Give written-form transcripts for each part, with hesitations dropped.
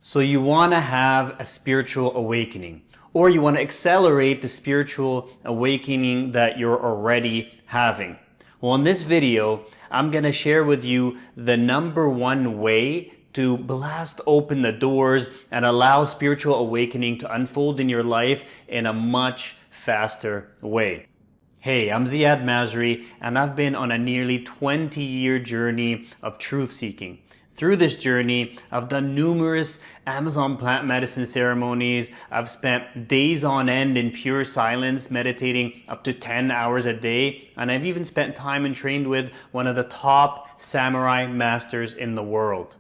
So you want to have a spiritual awakening, or you want to accelerate the spiritual awakening that you're already having. Well, in this video, I'm going to share with you the number one way to blast open the doors and allow spiritual awakening to unfold in your life in a much faster way. Hey, I'm Ziad Masri, and I've been on a nearly 20-year journey of truth seeking. Through this journey, I've done numerous Amazon plant medicine ceremonies. I've spent days on end in pure silence, meditating up to 10 hours a day. And I've even spent time and trained with one of the top samurai masters in the world.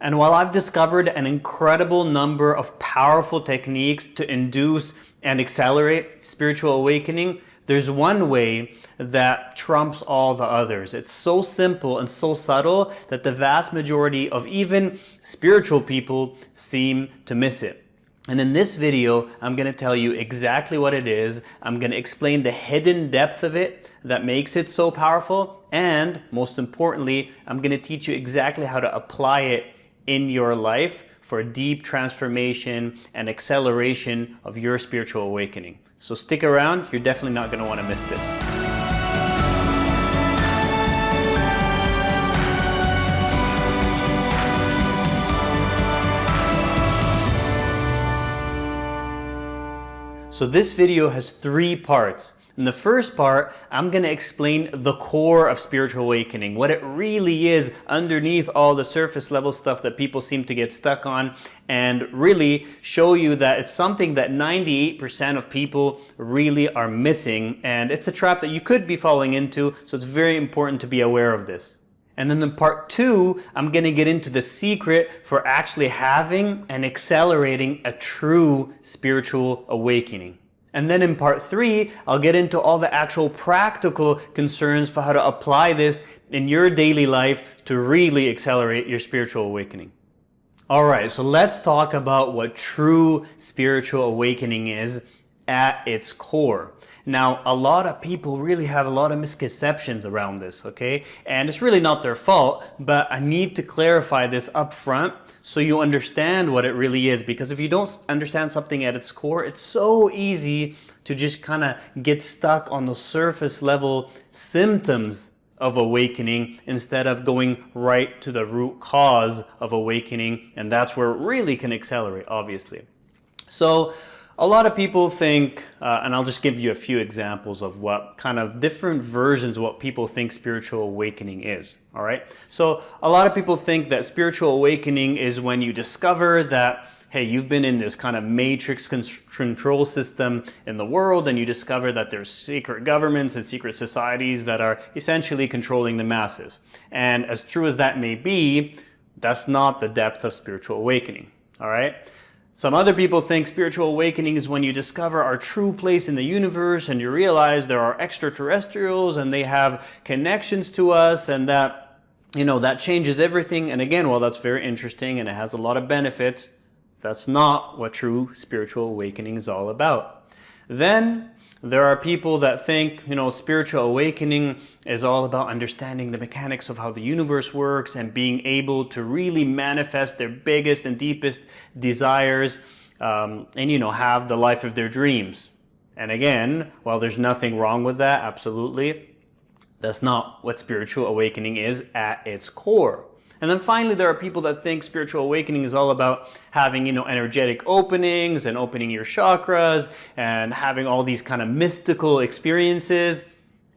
And while I've discovered an incredible number of powerful techniques to induce and accelerate spiritual awakening, there's one way that trumps all the others. It's so simple and so subtle that the vast majority of even spiritual people seem to miss it. And in this video, I'm going to tell you exactly what it is. I'm going to explain the hidden depth of it that makes it so powerful. And most importantly, I'm going to teach you exactly how to apply it in your life for deep transformation and acceleration of your spiritual awakening. So stick around, you're definitely not going to want to miss this. So this video has 3 parts. In the first part, I'm going to explain the core of spiritual awakening, what it really is underneath all the surface level stuff that people seem to get stuck on, and really show you that it's something that 98% of people really are missing, and it's a trap that you could be falling into, so it's very important to be aware of this. And then in part 2, I'm going to get into the secret for actually having and accelerating a true spiritual awakening. And then in part 3, I'll get into all the actual practical concerns for how to apply this in your daily life to really accelerate your spiritual awakening. Alright, so let's talk about what true spiritual awakening is at its core. Now, a lot of people really have a lot of misconceptions around this, okay? And it's really not their fault, but I need to clarify this up front so you understand what it really is. Because if you don't understand something at its core, it's so easy to just kind of get stuck on the surface level symptoms of awakening instead of going right to the root cause of awakening. And that's where it really can accelerate, obviously. So a lot of people think, and I'll just give you a few examples of what kind of different versions of what people think spiritual awakening is, all right? So a lot of people think that spiritual awakening is when you discover that, hey, you've been in this kind of matrix control system in the world, and you discover that there's secret governments and secret societies that are essentially controlling the masses. And as true as that may be, that's not the depth of spiritual awakening, all right? Some other people think spiritual awakening is when you discover our true place in the universe and you realize there are extraterrestrials and they have connections to us, and that, you know, that changes everything. And again, while that's very interesting and it has a lot of benefits, that's not what true spiritual awakening is all about. Then there are people that think, you know, spiritual awakening is all about understanding the mechanics of how the universe works and being able to really manifest their biggest and deepest desires, and, you know, have the life of their dreams. And again, while there's nothing wrong with that, absolutely, that's not what spiritual awakening is at its core. And then finally, there are people that think spiritual awakening is all about having, you know, energetic openings and opening your chakras and having all these kind of mystical experiences.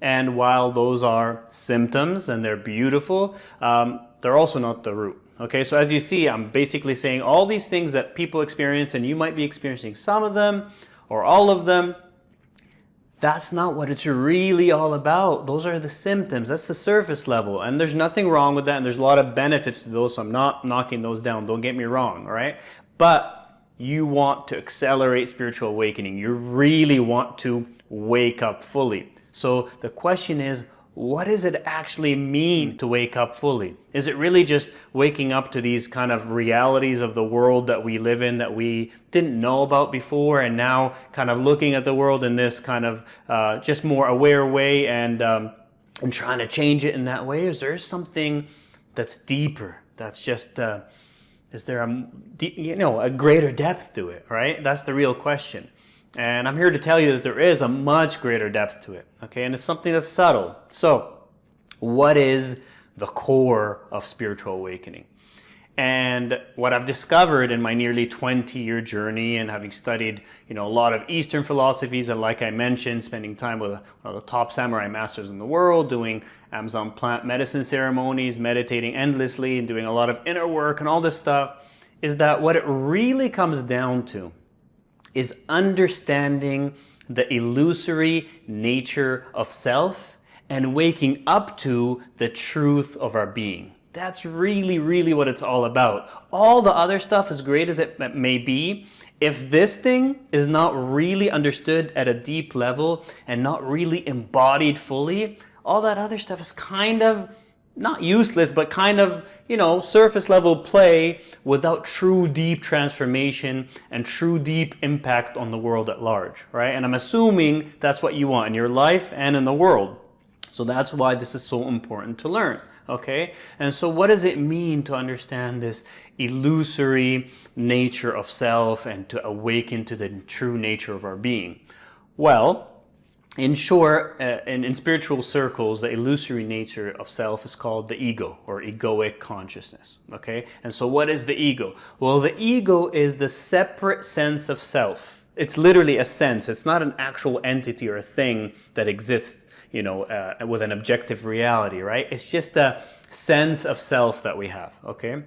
And while those are symptoms and they're beautiful, they're also not the root. Okay, so as you see, I'm basically saying all these things that people experience, and you might be experiencing some of them or all of them. That's not what it's really all about. Those are the symptoms. That's the surface level. And there's nothing wrong with that. And there's a lot of benefits to those. So I'm not knocking those down. Don't get me wrong. All right. But you want to accelerate spiritual awakening. You really want to wake up fully. So the question is, what does it actually mean to wake up fully? Is it really just waking up to these kind of realities of the world that we live in that we didn't know about before, and now kind of looking at the world in this kind of just more aware way and trying to change it in that way? Is there something that's deeper, that's just Is there a greater depth to it, right? That's the real question. And I'm here to tell you that there is a much greater depth to it, okay? And it's something that's subtle. So, what is the core of spiritual awakening? And what I've discovered in my nearly 20-year journey, and having studied, a lot of Eastern philosophies, and like I mentioned, spending time with one of the top samurai masters in the world, doing Amazon plant medicine ceremonies, meditating endlessly, and doing a lot of inner work and all this stuff, is that what it really comes down to is understanding the illusory nature of self and waking up to the truth of our being. That's really, really what it's all about. All the other stuff, as great as it may be, if this thing is not really understood at a deep level and not really embodied fully, all that other stuff is kind of not useless, but kind of, surface level play without true deep transformation and true deep impact on the world at large, right? And I'm assuming that's what you want in your life and in the world. So that's why this is so important to learn. Okay? And so what does it mean to understand this illusory nature of self and to awaken to the true nature of our being? Well, in short, in spiritual circles, the illusory nature of self is called the ego, or egoic consciousness. Okay? And so what is the ego? Well, the ego is the separate sense of self. It's literally a sense. It's not an actual entity or a thing that exists with an objective reality, right? It's just a sense of self that we have, okay?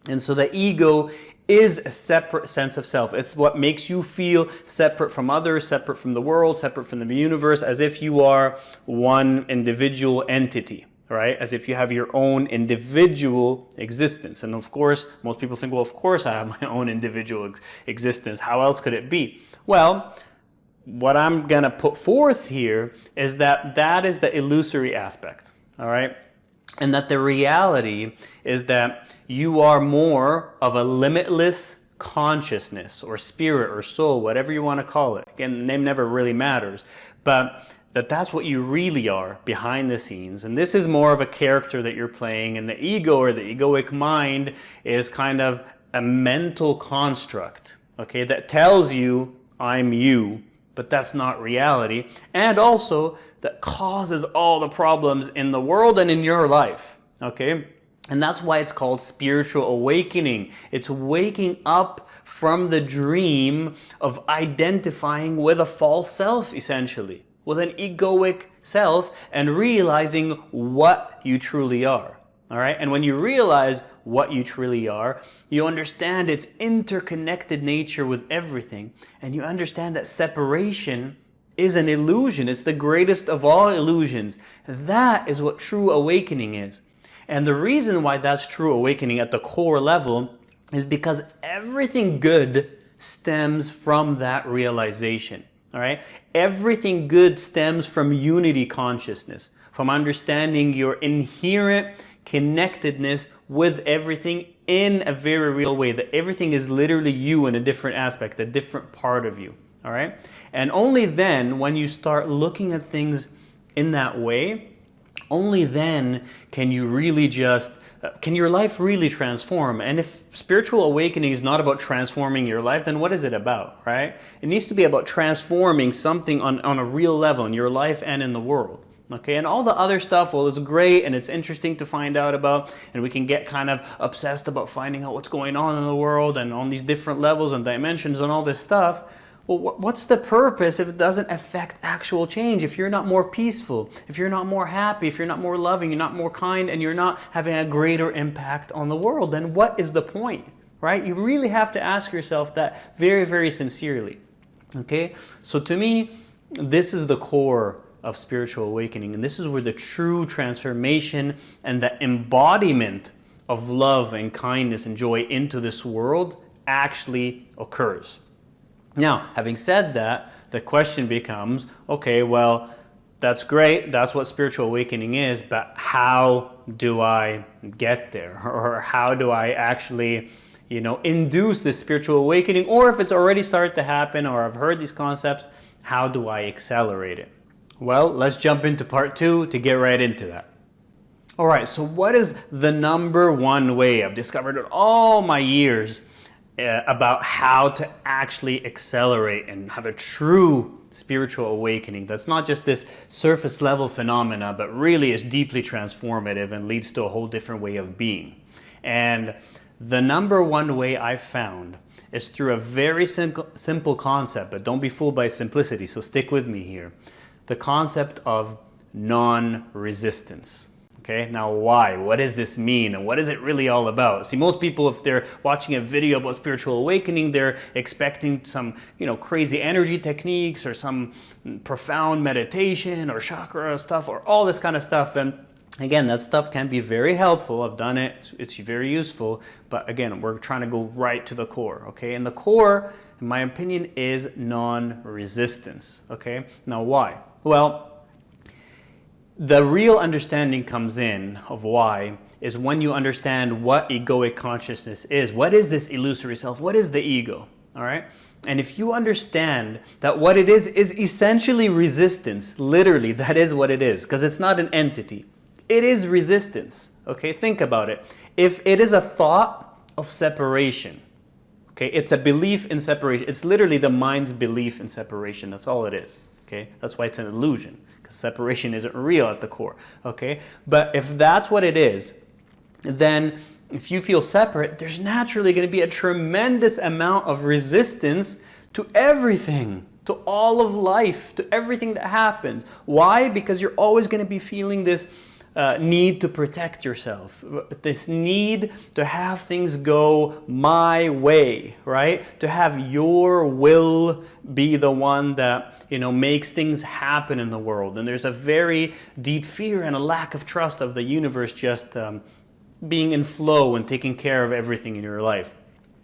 And so the ego is a separate sense of self. It's what makes you feel separate from others, separate from the world, separate from the universe, as if you are one individual entity, right? As if you have your own individual existence. And of course, most people think, well, of course I have my own individual existence. How else could it be? Well, what I'm going to put forth here is that is the illusory aspect, all right? And that the reality is that you are more of a limitless consciousness or spirit or soul, whatever you want to call it. Again, the name never really matters, but that's what you really are behind the scenes. And this is more of a character that you're playing, and the ego or the egoic mind is kind of a mental construct, okay, that tells you, I'm you, but that's not reality, and also that causes all the problems in the world and in your life, okay? And that's why it's called spiritual awakening. It's waking up from the dream of identifying with a false self, essentially, with an egoic self, and realizing what you truly are, all right? And when you realize what you truly are, you understand its interconnected nature with everything, and you understand that separation is an illusion. It's the greatest of all illusions. That is what true awakening is. And the reason why that's true awakening at the core level is because everything good stems from that realization, all right? Everything good stems from unity consciousness, from understanding your inherent connectedness with everything in a very real way, that everything is literally you in a different aspect, a different part of you, all right? And only then, when you start looking at things in that way, only then can you really can your life really transform? And if spiritual awakening is not about transforming your life, then what is it about, right? It needs to be about transforming something on a real level in your life and in the world. Okay, and all the other stuff, well, it's great and it's interesting to find out about, and we can get kind of obsessed about finding out what's going on in the world and on these different levels and dimensions and all this stuff. Well, what's the purpose if it doesn't affect actual change? If you're not more peaceful, if you're not more happy, if you're not more loving, you're not more kind, and you're not having a greater impact on the world, then what is the point, right? You really have to ask yourself that very, very sincerely. Okay, so to me, this is the core of spiritual awakening, and this is where the true transformation and the embodiment of love and kindness and joy into this world actually occurs. Now, having said that, the question becomes, okay, well, that's great, that's what spiritual awakening is, but how do I get there? Or how do I actually, induce this spiritual awakening? Or if it's already started to happen, or I've heard these concepts, how do I accelerate it? Well, let's jump into part 2 to get right into that. All right, so what is the number one way I've discovered in all my years about how to actually accelerate and have a true spiritual awakening that's not just this surface level phenomena, but really is deeply transformative and leads to a whole different way of being? And the number one way I've found is through a very simple concept, but don't be fooled by simplicity, so stick with me here. The concept of non-resistance. Okay, now why? What does this mean? And what is it really all about? See, most people, if they're watching a video about spiritual awakening, they're expecting some, crazy energy techniques or some profound meditation or chakra stuff or all this kind of stuff. And again, that stuff can be very helpful. I've done it. It's very useful. But again, we're trying to go right to the core, okay? And the core, in my opinion, is non-resistance, okay? Now, why? Well, the real understanding comes in of why is when you understand what egoic consciousness is. What is this illusory self? What is the ego? All right? And if you understand that what it is essentially resistance, literally, that is what it is, because it's not an entity. It is resistance. Okay? Think about it. If it is a thought of separation, okay, it's a belief in separation. It's literally the mind's belief in separation. That's all it is. Okay? That's why it's an illusion. Separation isn't real at the core, okay? But if that's what it is, then if you feel separate, there's naturally going to be a tremendous amount of resistance to everything, to all of life, to everything that happens. Why? Because you're always going to be feeling this need to protect yourself, this need to have things go my way, right? To have your will be the one that makes things happen in the world. And there's a very deep fear and a lack of trust of the universe just being in flow and taking care of everything in your life.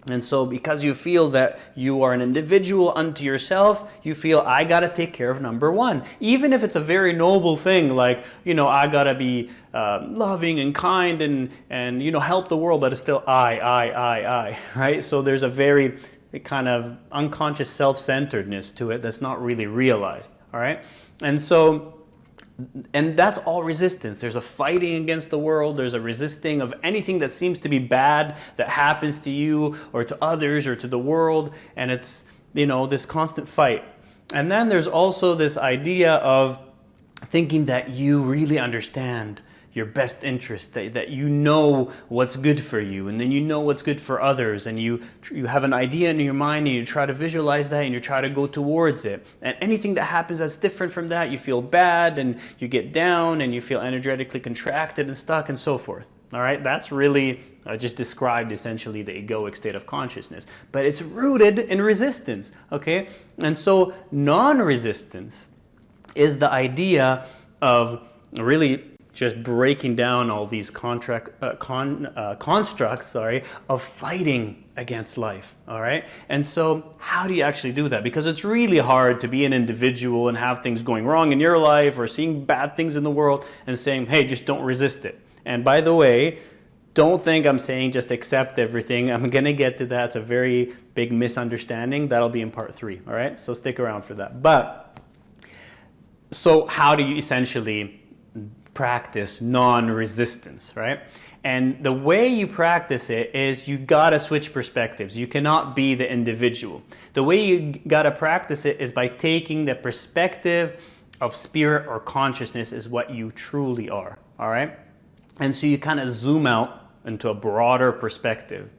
And so because you feel that you are an individual unto yourself, you feel, I got to take care of number one. Even if it's a very noble thing, like, I got to be loving and kind and help the world, but it's still I, right? So there's a very kind of unconscious self-centeredness to it that's not really realized, all right? And that's all resistance. There's a fighting against the world. There's a resisting of anything that seems to be bad that happens to you or to others or to the world. And it's, this constant fight. And then there's also this idea of thinking that you really understand your best interest, that you know what's good for you, and then you know what's good for others, and you have an idea in your mind, and you try to visualize that, and you try to go towards it. And anything that happens that's different from that, you feel bad, and you get down, and you feel energetically contracted and stuck, and so forth. All right, that's really just described essentially the egoic state of consciousness. But it's rooted in resistance, okay? And so non-resistance is the idea of really just breaking down all these constructs, of fighting against life, all right? And so how do you actually do that? Because it's really hard to be an individual and have things going wrong in your life or seeing bad things in the world and saying, hey, just don't resist it. And by the way, don't think I'm saying just accept everything. I'm going to get to that. It's a very big misunderstanding. That'll be in part 3, all right? So stick around for that. But so how do you essentially practice non-resistance, right? And the way you practice it is you gotta switch perspectives. You cannot be the individual. The way you gotta practice it is by taking the perspective of spirit or consciousness is what you truly are, all right? And so you kind of zoom out into a broader perspective.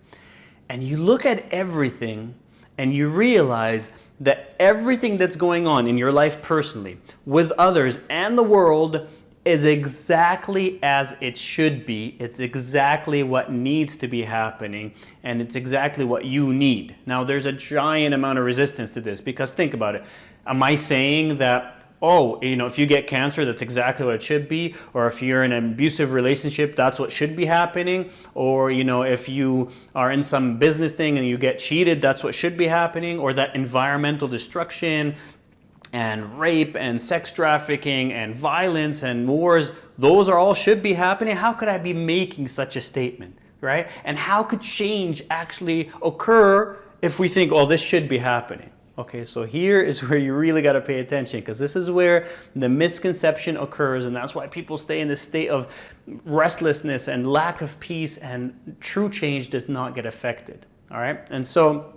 And you look at everything and you realize that everything that's going on in your life personally, with others and the world, is exactly as it should be. It's exactly what needs to be happening, and it's exactly what you need. Now, there's a giant amount of resistance to this, because think about it. Am I saying that, if you get cancer, that's exactly what it should be? Or if you're in an abusive relationship, that's what should be happening? Or, if you are in some business thing and you get cheated, that's what should be happening? Or that environmental destruction and rape and sex trafficking and violence and wars, those are all should be happening? How could I be making such a statement, right? And how could change actually occur if we think, this should be happening? Okay, so here is where you really got to pay attention, because this is where the misconception occurs, and that's why people stay in this state of restlessness and lack of peace, and true change does not get affected. All right, and so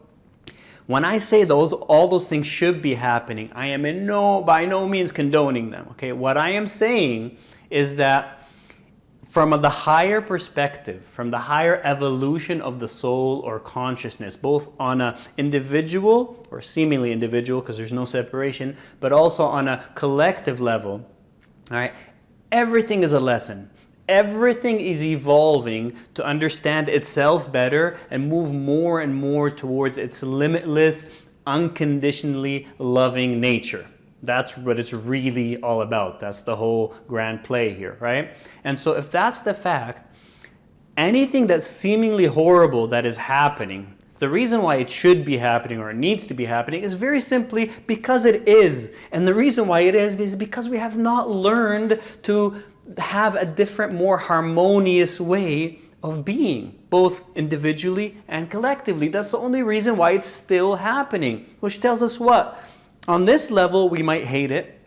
when I say all those things should be happening, I am by no means condoning them. Okay, what I am saying is that from the higher perspective, from the higher evolution of the soul or consciousness, both on an individual or seemingly individual, because there's no separation, but also on a collective level, all right, everything is a lesson. Everything is evolving to understand itself better and move more and more towards its limitless, unconditionally loving nature. That's what it's really all about. That's the whole grand play here, right? And so if that's the fact, anything that's seemingly horrible that is happening, the reason why it should be happening or it needs to be happening is very simply because it is. And the reason why it is because we have not learned to have a different, more harmonious way of being, both individually and collectively. That's the only reason why it's still happening, which tells us what? On this level, we might hate it.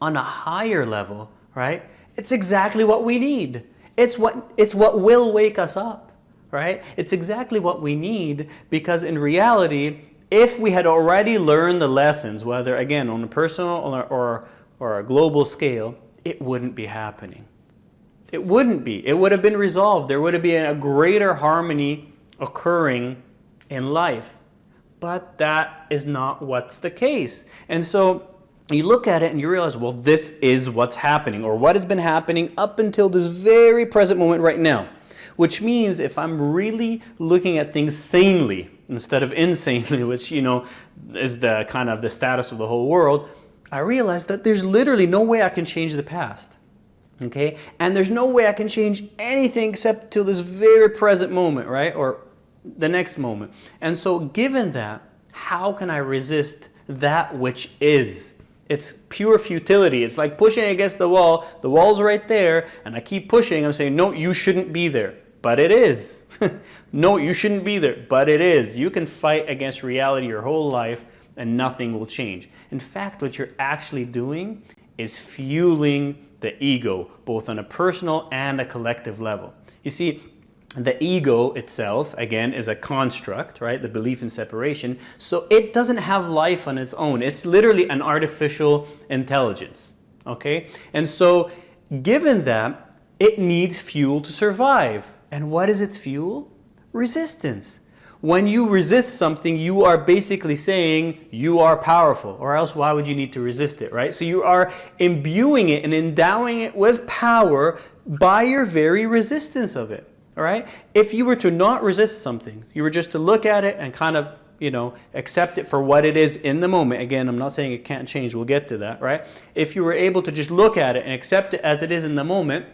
On a higher level, right? It's exactly what we need. It's what will wake us up, right? It's exactly what we need, because in reality, if we had already learned the lessons, whether again on a personal or a global scale, it wouldn't be happening. It wouldn't be. It would have been resolved. There would have been a greater harmony occurring in life. But that is not what's the case. And so you look at it and you realize, well, this is what's happening, or what has been happening up until this very present moment right now. Which means if I'm really looking at things sanely instead of insanely, which, is the kind of the status of the whole world, I realize that there's literally no way I can change the past. Okay? And there's no way I can change anything except till this very present moment, right? Or the next moment. And so given that, how can I resist that which is? It's pure futility. It's like pushing against the wall. The wall's right there, and I keep pushing. I'm saying, no, you shouldn't be there. But it is. No, you shouldn't be there. But it is. You can fight against reality your whole life, and nothing will change. In fact, what you're actually doing is fueling the ego, both on a personal and a collective level. You see, the ego itself, again, is a construct, right? The belief in separation. So it doesn't have life on its own. It's literally an artificial intelligence, okay? And so given that, it needs fuel to survive. And what is its fuel? Resistance. When you resist something, you are basically saying you are powerful, or else why would you need to resist it, right? So you are imbuing it and endowing it with power by your very resistance of it. All right? If you were to not resist something, you were just to look at it and kind of, accept it for what it is in the moment. Again, I'm not saying it can't change. We'll get to that, right? If you were able to just look at it and accept it as it is in the moment,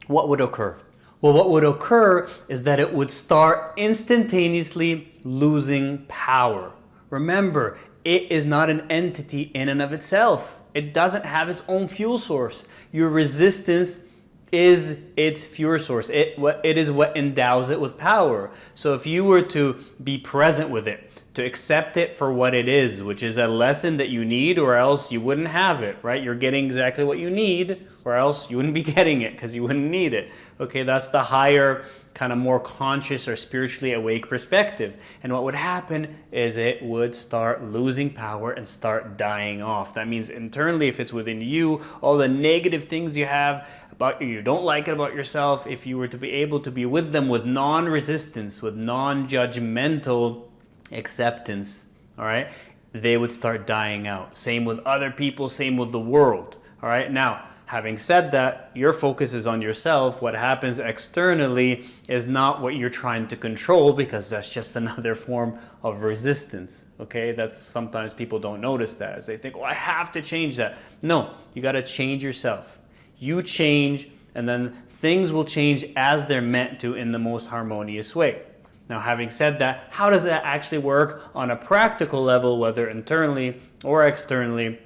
what would occur? Well, what would occur is that it would start instantaneously losing power. Remember, it is not an entity in and of itself. It doesn't have its own fuel source. Your resistance is its fuel source. It is what endows it with power. So if you were to be present with it, to accept it for what it is, which is a lesson that you need, or else you wouldn't have it, right? You're getting exactly what you need, or else you wouldn't be getting it because you wouldn't need it. Okay, that's the higher, kind of more conscious or spiritually awake perspective. And what would happen is it would start losing power and start dying off. That means internally, if it's within you, all the negative things you have about you don't like it about yourself, if you were to be able to be with them with non-resistance, with non-judgmental acceptance, all right, they would start dying out. Same with other people, same with the world, all right? Now, having said that, your focus is on yourself. What happens externally is not what you're trying to control, because that's just another form of resistance, okay? That's sometimes people don't notice that, as they think, I have to change that. No, you got to change yourself. You change, and then things will change as they're meant to in the most harmonious way. Now, having said that, how does that actually work on a practical level, whether internally or externally?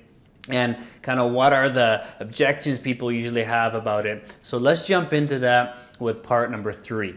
And kind of what are the objections people usually have about it? So let's jump into that with part number 3.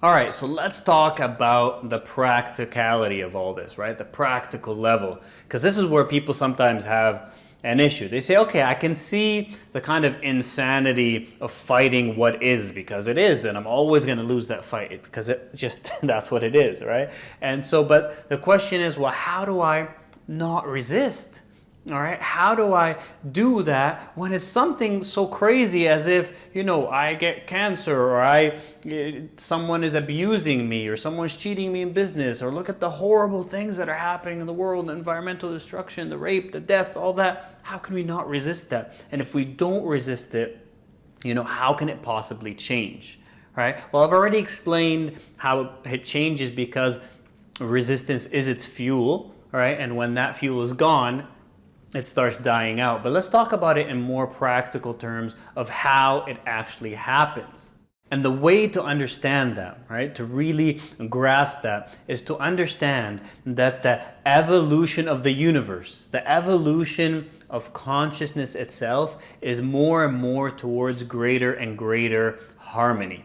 All right, so let's talk about the practicality of all this, right? The practical level, because this is where people sometimes have an issue. They say, okay, I can see the kind of insanity of fighting what is, because it is, and I'm always going to lose that fight because it just, that's what it is, right? And so, but the question is, well, how do I not resist? All right, how do I do that when it's something so crazy as if, I get cancer, or someone is abusing me, or someone's cheating me in business, or look at the horrible things that are happening in the world, the environmental destruction, the rape, the death, all that. How can we not resist that? And if we don't resist it, how can it possibly change? Right? Well, I've already explained how it changes because resistance is its fuel, right? And when that fuel is gone, it starts dying out. But let's talk about it in more practical terms of how it actually happens. And the way to understand that, right, to really grasp that, is to understand that the evolution of the universe, the evolution of consciousness itself, is more and more towards greater and greater harmony,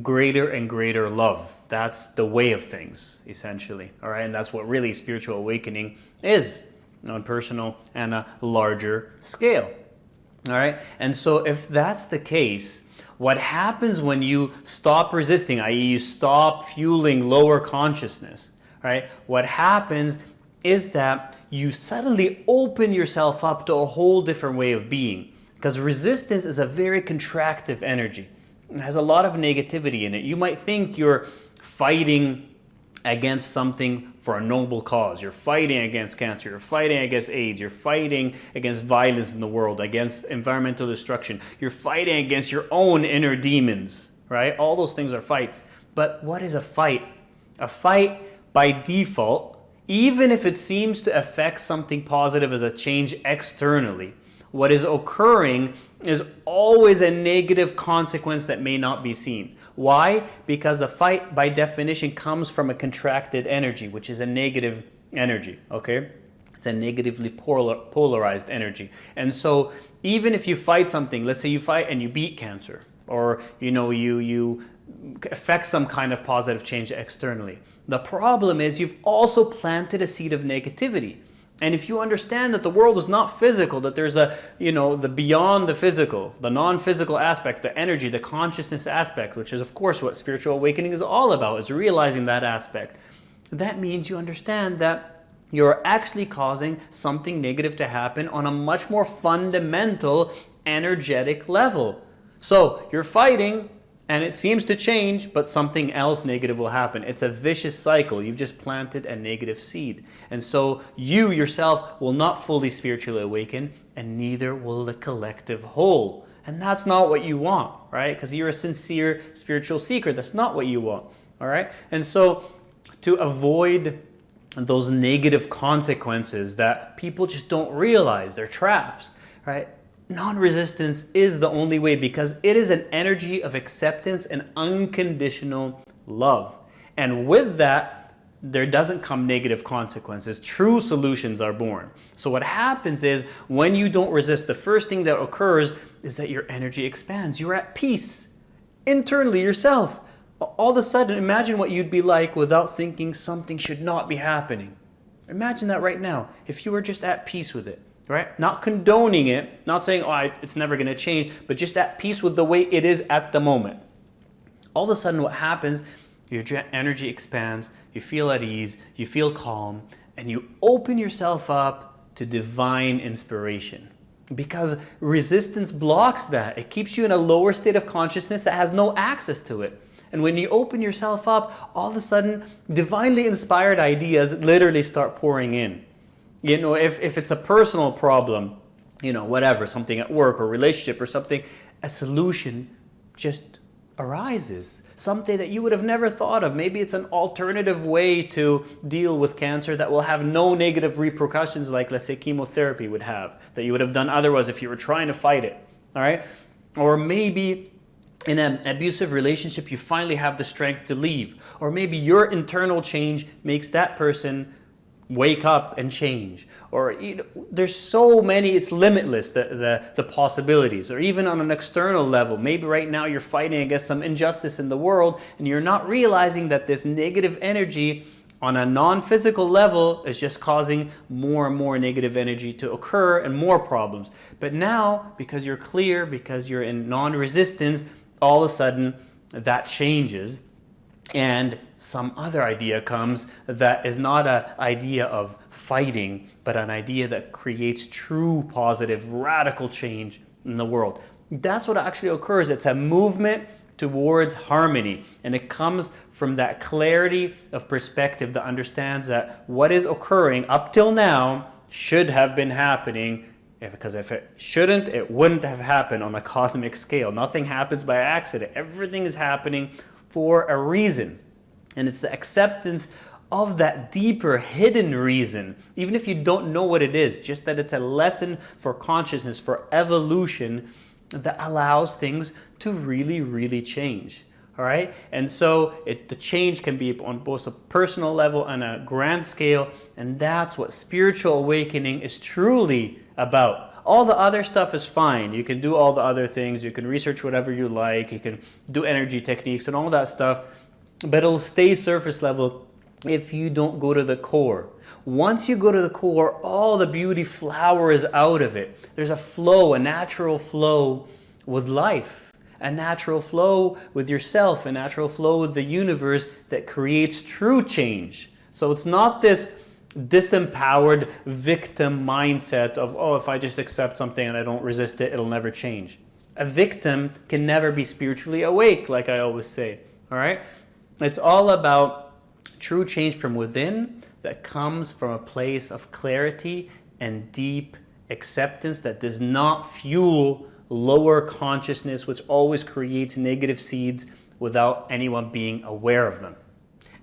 greater and greater love. That's the way of things, essentially. All right, and that's what really spiritual awakening is, on personal and a larger scale. All right, and so if that's the case, what happens when you stop resisting, i.e. you stop fueling lower consciousness, right? What happens is that you suddenly open yourself up to a whole different way of being, because resistance is a very contractive energy. It has a lot of negativity in it. You might think you're fighting against something for a noble cause. You're fighting against cancer, you're fighting against AIDS, you're fighting against violence in the world, against environmental destruction, you're fighting against your own inner demons, right? All those things are fights. But what is a fight? A fight, by default, even if it seems to affect something positive as a change externally, what is occurring is always a negative consequence that may not be seen. Why? Because the fight, by definition, comes from a contracted energy, which is a negative energy, okay? It's a negatively polarized energy. And so even if you fight something, let's say you fight and you beat cancer, or you affect some kind of positive change externally, the problem is you've also planted a seed of negativity. And if you understand that the world is not physical, that there's the beyond the physical, the non-physical aspect, the energy, the consciousness aspect, which is of course what spiritual awakening is all about, is realizing that aspect. That means you understand that you're actually causing something negative to happen on a much more fundamental energetic level. So you're fighting, and it seems to change, but something else negative will happen. It's a vicious cycle. You've just planted a negative seed. And so you yourself will not fully spiritually awaken, and neither will the collective whole. And that's not what you want, right? Because you're a sincere spiritual seeker. That's not what you want, all right? And so to avoid those negative consequences that people just don't realize, they're traps, right? Non-resistance is the only way, because it is an energy of acceptance and unconditional love. And with that, there doesn't come negative consequences. True solutions are born. So what happens is, when you don't resist, the first thing that occurs is that your energy expands. You're at peace internally yourself. All of a sudden, imagine what you'd be like without thinking something should not be happening. Imagine that right now, if you were just at peace with it. Right? Not condoning it, not saying, it's never going to change, but just at peace with the way it is at the moment. All of a sudden what happens, your energy expands, you feel at ease, you feel calm, and you open yourself up to divine inspiration. Because resistance blocks that. It keeps you in a lower state of consciousness that has no access to it. And when you open yourself up, all of a sudden, divinely inspired ideas literally start pouring in. If it's a personal problem, whatever, something at work or relationship or something, a solution just arises. Something that you would have never thought of. Maybe it's an alternative way to deal with cancer that will have no negative repercussions like, let's say, chemotherapy would have, that you would have done otherwise if you were trying to fight it, all right? Or maybe in an abusive relationship, you finally have the strength to leave. Or maybe your internal change makes that person wake up and change. Or there's so many, it's limitless, the possibilities. Or even on an external level, maybe right now you're fighting against some injustice in the world and you're not realizing that this negative energy on a non-physical level is just causing more and more negative energy to occur and more problems. But now, because you're clear, because you're in non-resistance, all of a sudden that changes. And some other idea comes that is not an idea of fighting, but an idea that creates true positive, radical change in the world. That's what actually occurs. It's a movement towards harmony. And it comes from that clarity of perspective that understands that what is occurring up till now should have been happening, because if it shouldn't, it wouldn't have happened on a cosmic scale. Nothing happens by accident. Everything is happening for a reason. And it's the acceptance of that deeper hidden reason, even if you don't know what it is, just that it's a lesson for consciousness, for evolution, that allows things to really, really change. All right? And so the change can be on both a personal level and a grand scale, and that's what spiritual awakening is truly about. All the other stuff is fine. You can do all the other things. You can research whatever you like. You can do energy techniques and all that stuff. But it'll stay surface level if you don't go to the core. Once you go to the core, all the beauty flowers out of it. There's a flow, a natural flow with life, a natural flow with yourself, a natural flow with the universe that creates true change. So it's not this disempowered victim mindset of, oh, if I just accept something and I don't resist it, it'll never change. A victim can never be spiritually awake, like I always say. All right? It's all about true change from within that comes from a place of clarity and deep acceptance that does not fuel lower consciousness, which always creates negative seeds without anyone being aware of them.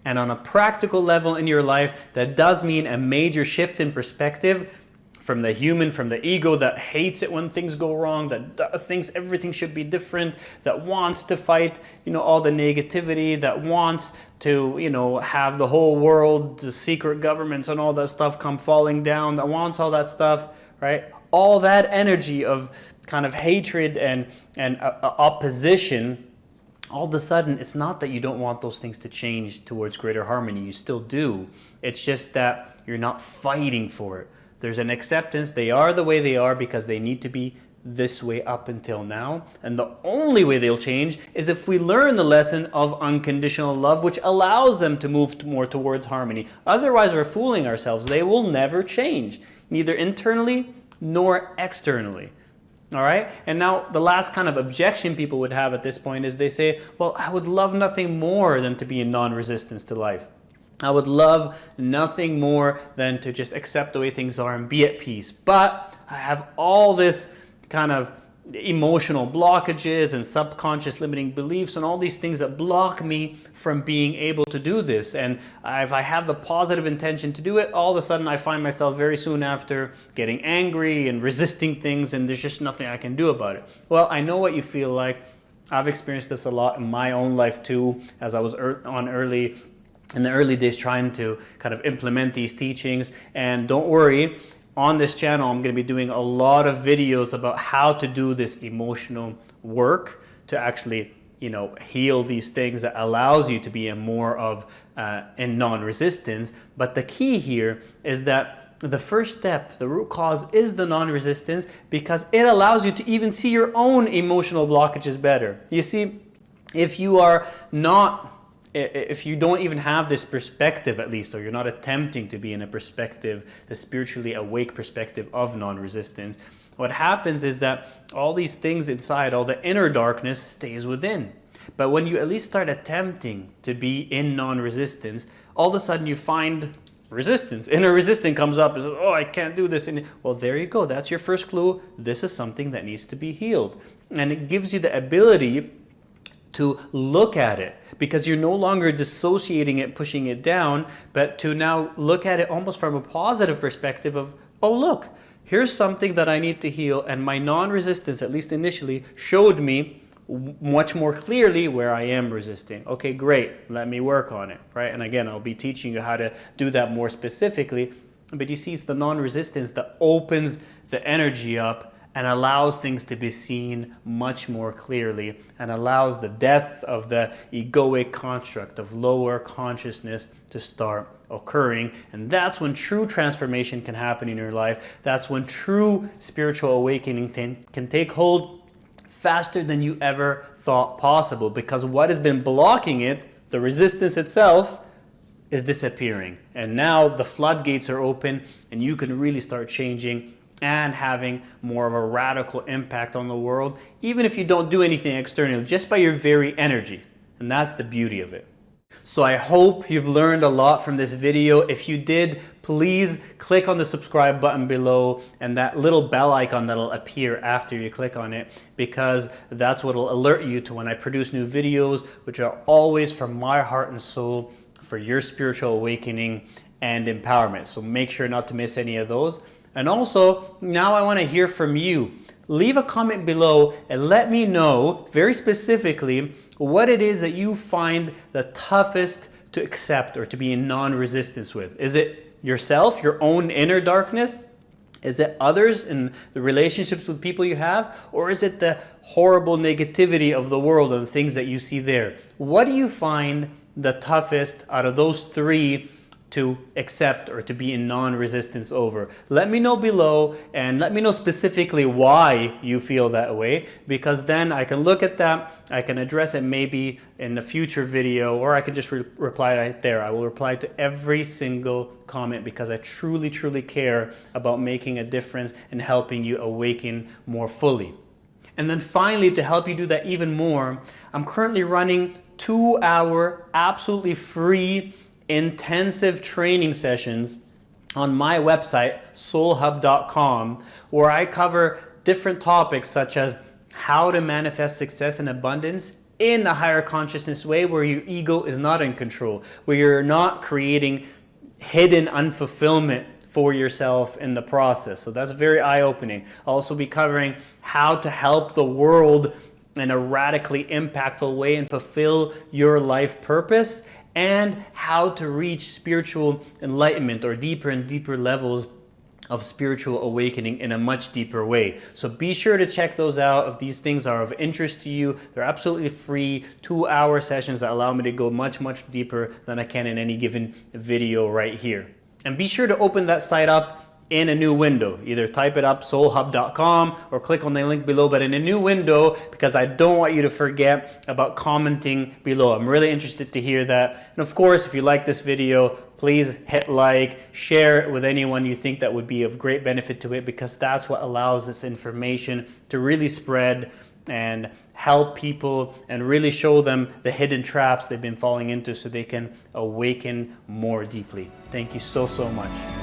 And on a practical level in your life, that does mean a major shift in perspective from the human, from the ego that hates it when things go wrong, that thinks everything should be different, that wants to fight, all the negativity, that wants to, have the whole world, the secret governments and all that stuff come falling down, that wants all that stuff, right? All that energy of kind of hatred and opposition, all of a sudden, it's not that you don't want those things to change towards greater harmony. You still do. It's just that you're not fighting for it. There's an acceptance. They are the way they are because they need to be this way up until now. And the only way they'll change is if we learn the lesson of unconditional love, which allows them to move more towards harmony. Otherwise, we're fooling ourselves. They will never change, neither internally nor externally. All right? And now the last kind of objection people would have at this point is they say, well, I would love nothing more than to be in non-resistance to life. I would love nothing more than to just accept the way things are and be at peace. But I have all this kind of emotional blockages and subconscious limiting beliefs and all these things that block me from being able to do this. And if I have the positive intention to do it, all of a sudden I find myself very soon after getting angry and resisting things, and there's just nothing I can do about it. Well, I know what you feel like. I've experienced this a lot in my own life too, as I was in the early days trying to kind of implement these teachings. And don't worry, on this channel, I'm going to be doing a lot of videos about how to do this emotional work to actually, heal these things that allows you to be in more of in non-resistance. But the key here is that the first step, the root cause, is the non-resistance, because it allows you to even see your own emotional blockages better. You see, if you don't even have this perspective, at least, or you're not attempting to be in a perspective, the spiritually awake perspective of non-resistance, what happens is that all these things inside, all the inner darkness stays within. But when you at least start attempting to be in non-resistance, all of a sudden you find resistance. Inner resistance comes up and says, oh, I can't do this. And well, there you go. That's your first clue. This is something that needs to be healed. And it gives you the ability to look at it, because you're no longer dissociating it, pushing it down, but to now look at it almost from a positive perspective of, oh, look, here's something that I need to heal, and my non-resistance, at least initially, showed me much more clearly where I am resisting. Okay, great, let me work on it, right? And again, I'll be teaching you how to do that more specifically. But you see, it's the non-resistance that opens the energy up and allows things to be seen much more clearly, and allows the death of the egoic construct of lower consciousness to start occurring. And that's when true transformation can happen in your life. That's when true spiritual awakening can take hold faster than you ever thought possible, because what has been blocking it, the resistance itself, is disappearing. And now the floodgates are open and you can really start changing and having more of a radical impact on the world, even if you don't do anything externally, just by your very energy. And that's the beauty of it. So I hope you've learned a lot from this video. If you did, please click on the subscribe button below and that little bell icon that'll appear after you click on it, because that's what will alert you to when I produce new videos, which are always from my heart and soul for your spiritual awakening and empowerment. So make sure not to miss any of those. And also, now I want to hear from you. Leave a comment below and let me know very specifically what it is that you find the toughest to accept or to be in non-resistance with. Is it yourself, your own inner darkness? Is it others in the relationships with people you have? Or is it the horrible negativity of the world and the things that you see there? What do you find the toughest out of those three to accept or to be in non-resistance over? Let me know below, and let me know specifically why you feel that way, because then I can look at that, I can address it maybe in a future video, or I can just reply right there. I will reply to every single comment because I truly, truly care about making a difference and helping you awaken more fully. And then finally, to help you do that even more, I'm currently running 2-hour, absolutely free intensive training sessions on my website, SoulHub.com, where I cover different topics such as how to manifest success and abundance in a higher consciousness way, where your ego is not in control, where you're not creating hidden unfulfillment for yourself in the process. So that's very eye-opening. I'll also be covering how to help the world in a radically impactful way and fulfill your life purpose, and how to reach spiritual enlightenment or deeper and deeper levels of spiritual awakening in a much deeper way. So be sure to check those out if these things are of interest to you. They're absolutely free 2-hour sessions that allow me to go much, much deeper than I can in any given video right here. And be sure to open that site up in a new window. Either type it up, soulhub.com, or click on the link below, but in a new window, because I don't want you to forget about commenting below. I'm really interested to hear that. And of course, if you like this video, please hit like, share it with anyone you think that would be of great benefit to it, because that's what allows this information to really spread and help people and really show them the hidden traps they've been falling into so they can awaken more deeply. Thank you so, so much.